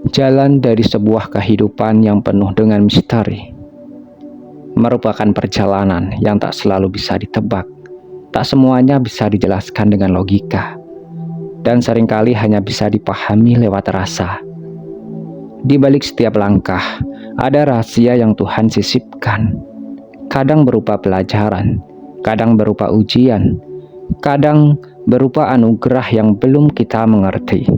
Jalan dari sebuah kehidupan yang penuh dengan misteri merupakan perjalanan yang tak selalu bisa ditebak. Tak semuanya bisa dijelaskan dengan logika, dan seringkali hanya bisa dipahami lewat rasa. Di balik setiap langkah, ada rahasia yang Tuhan sisipkan. Kadang berupa pelajaran, kadang berupa ujian, kadang berupa anugerah yang belum kita mengerti.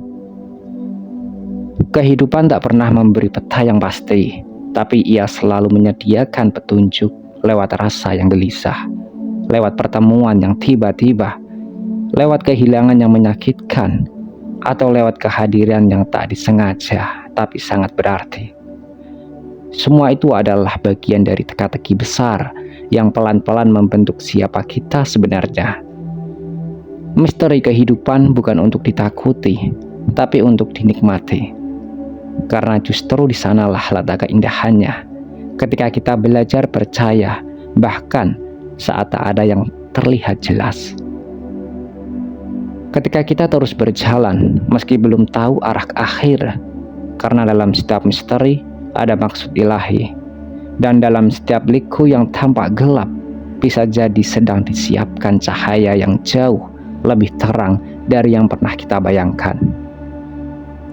Kehidupan tak pernah memberi peta yang pasti, tapi ia selalu menyediakan petunjuk lewat rasa yang gelisah, lewat pertemuan yang tiba-tiba, lewat kehilangan yang menyakitkan, atau lewat kehadiran yang tak disengaja tapi sangat berarti. Semua itu adalah bagian dari teka-teki besar yang pelan-pelan membentuk siapa kita sebenarnya. Misteri kehidupan bukan untuk ditakuti, tapi untuk dinikmati. Karena justru di sanalah letak keindahannya. Ketika kita belajar percaya, bahkan saat tak ada yang terlihat jelas. Ketika kita terus berjalan, meski belum tahu arah akhir, karena dalam setiap misteri ada maksud ilahi, dan dalam setiap liku yang tampak gelap, bisa jadi sedang disiapkan cahaya yang jauh lebih terang dari yang pernah kita bayangkan.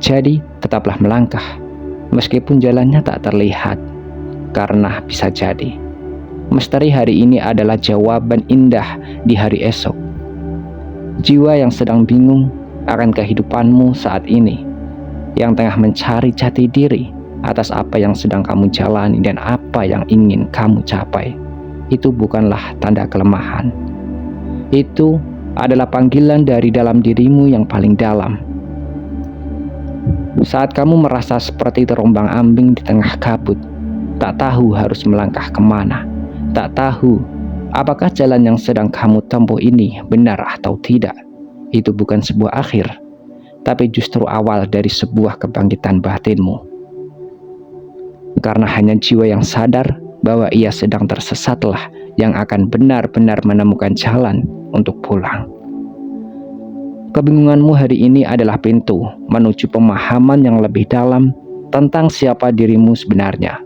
Jadi, tetaplah melangkah, meskipun jalannya tak terlihat, karena bisa jadi misteri hari ini adalah jawaban indah di hari esok. Jiwa yang sedang bingung akan kehidupanmu saat ini, yang tengah mencari jati diri atas apa yang sedang kamu jalani dan apa yang ingin kamu capai, itu bukanlah tanda kelemahan. Itu adalah panggilan dari dalam dirimu yang paling dalam. Saat kamu merasa seperti terombang-ambing di tengah kabut, tak tahu harus melangkah kemana, tak tahu apakah jalan yang sedang kamu tempuh ini benar atau tidak, itu bukan sebuah akhir, tapi justru awal dari sebuah kebangkitan batinmu. Karena hanya jiwa yang sadar bahwa ia sedang tersesatlah yang akan benar-benar menemukan jalan untuk pulang. Kebingunganmu hari ini adalah pintu menuju pemahaman yang lebih dalam tentang siapa dirimu sebenarnya.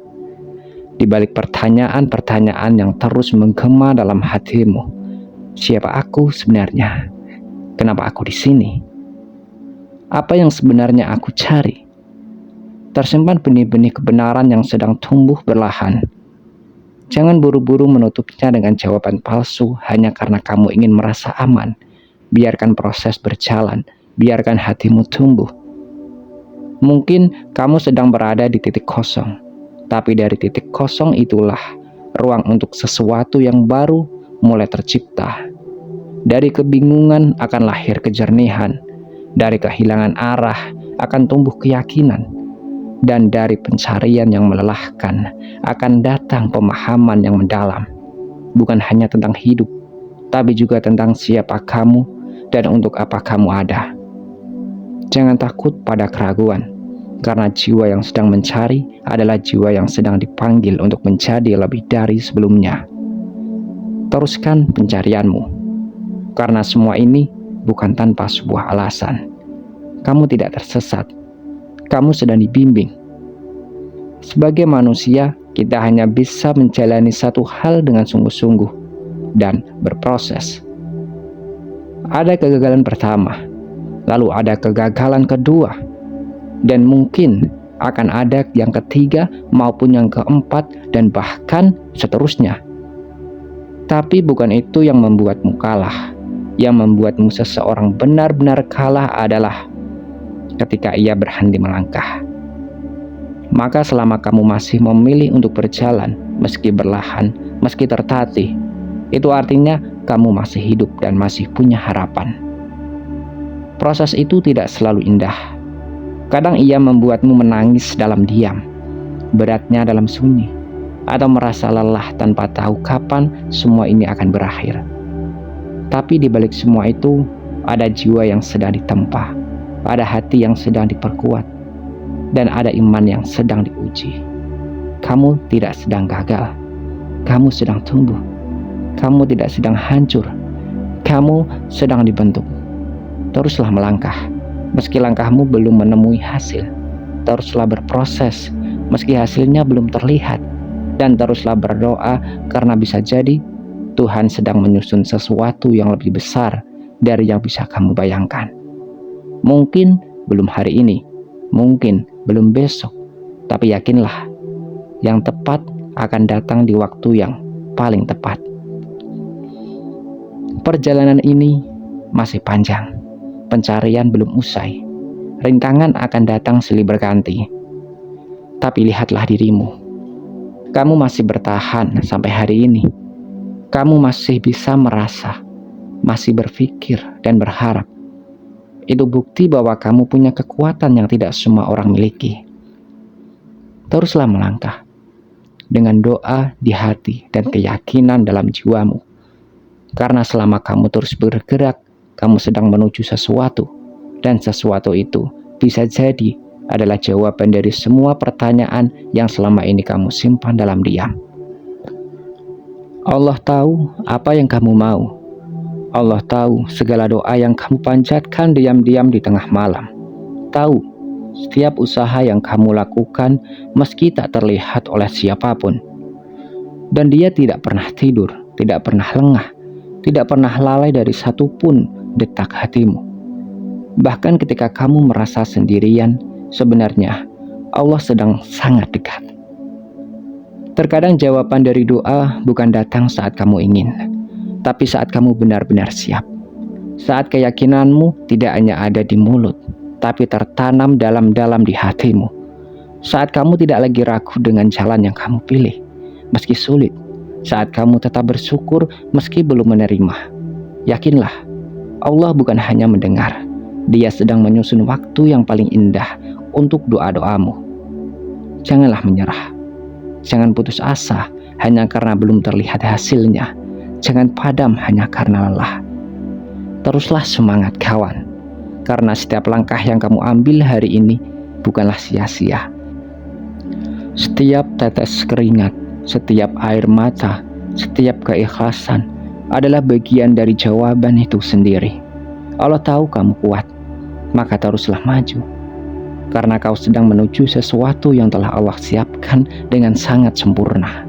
Di balik pertanyaan-pertanyaan yang terus menggema dalam hatimu, siapa aku sebenarnya? Kenapa aku di sini? Apa yang sebenarnya aku cari? Tersimpan benih-benih kebenaran yang sedang tumbuh berlahan. Jangan buru-buru menutupnya dengan jawaban palsu hanya karena kamu ingin merasa aman. Biarkan proses berjalan, biarkan hatimu tumbuh. Mungkin kamu sedang berada di titik kosong, tapi dari titik kosong itulah ruang untuk sesuatu yang baru mulai tercipta. Dari kebingungan akan lahir kejernihan, dari kehilangan arah akan tumbuh keyakinan, dan dari pencarian yang melelahkan akan datang pemahaman yang mendalam. Bukan hanya tentang hidup, tapi juga tentang siapa kamu dan untuk apa kamu ada. Jangan takut pada keraguan, karena jiwa yang sedang mencari adalah jiwa yang sedang dipanggil untuk menjadi lebih dari sebelumnya. Teruskan pencarianmu, karena semua ini bukan tanpa sebuah alasan. Kamu tidak tersesat, kamu sedang dibimbing. Sebagai manusia, kita hanya bisa menjalani satu hal dengan sungguh-sungguh dan berproses. Ada kegagalan pertama, lalu ada kegagalan kedua, dan mungkin akan ada yang ketiga maupun yang keempat dan bahkan seterusnya. Tapi bukan itu yang membuatmu kalah. Yang membuatmu seseorang benar-benar kalah adalah ketika ia berhenti melangkah. Maka selama kamu masih memilih untuk berjalan, meski berlahan, meski tertatih, itu artinya kamu masih hidup dan masih punya harapan. Proses itu tidak selalu indah. Kadang ia membuatmu menangis dalam diam, beratnya dalam sunyi, atau merasa lelah tanpa tahu kapan semua ini akan berakhir. Tapi di balik semua itu, ada jiwa yang sedang ditempa, ada hati yang sedang diperkuat, dan ada iman yang sedang diuji. Kamu tidak sedang gagal, kamu sedang tumbuh. Kamu tidak sedang hancur, kamu sedang dibentuk. Teruslah melangkah, meski langkahmu belum menemui hasil. Teruslah berproses meski hasilnya belum terlihat, dan teruslah berdoa karena bisa jadi Tuhan sedang menyusun sesuatu yang lebih besar dari yang bisa kamu bayangkan. Mungkin belum hari ini, mungkin belum besok, tapi yakinlah, yang tepat akan datang di waktu yang paling tepat. Perjalanan ini masih panjang, pencarian belum usai, rintangan akan datang silih berganti. Tapi lihatlah dirimu, kamu masih bertahan sampai hari ini. Kamu masih bisa merasa, masih berpikir dan berharap. Itu bukti bahwa kamu punya kekuatan yang tidak semua orang miliki. Teruslah melangkah dengan doa di hati dan keyakinan dalam jiwamu. Karena selama kamu terus bergerak, kamu sedang menuju sesuatu, dan sesuatu itu bisa jadi adalah jawaban dari semua pertanyaan yang selama ini kamu simpan dalam diam. Allah tahu apa yang kamu mau. Allah tahu segala doa yang kamu panjatkan diam-diam di tengah malam. Tahu setiap usaha yang kamu lakukan meski tak terlihat oleh siapapun. Dan Dia tidak pernah tidur, tidak pernah lengah, tidak pernah lalai dari satupun detak hatimu. Bahkan ketika kamu merasa sendirian, sebenarnya Allah sedang sangat dekat. Terkadang jawaban dari doa bukan datang saat kamu ingin, tapi saat kamu benar-benar siap. Saat keyakinanmu tidak hanya ada di mulut, tapi tertanam dalam-dalam di hatimu. Saat kamu tidak lagi ragu dengan jalan yang kamu pilih, meski sulit. Saat kamu tetap bersyukur meski belum menerima. Yakinlah, Allah bukan hanya mendengar, Dia sedang menyusun waktu yang paling indah untuk doa-doamu. Janganlah menyerah. Jangan putus asa hanya karena belum terlihat hasilnya. Jangan padam hanya karena lelah. Teruslah semangat kawan, karena setiap langkah yang kamu ambil hari ini bukanlah sia-sia. Setiap tetes keringat, setiap air mata, setiap keikhlasan adalah bagian dari jawaban itu sendiri. Allah tahu kamu kuat, maka teruslah maju. Karena kau sedang menuju sesuatu yang telah Allah siapkan dengan sangat sempurna.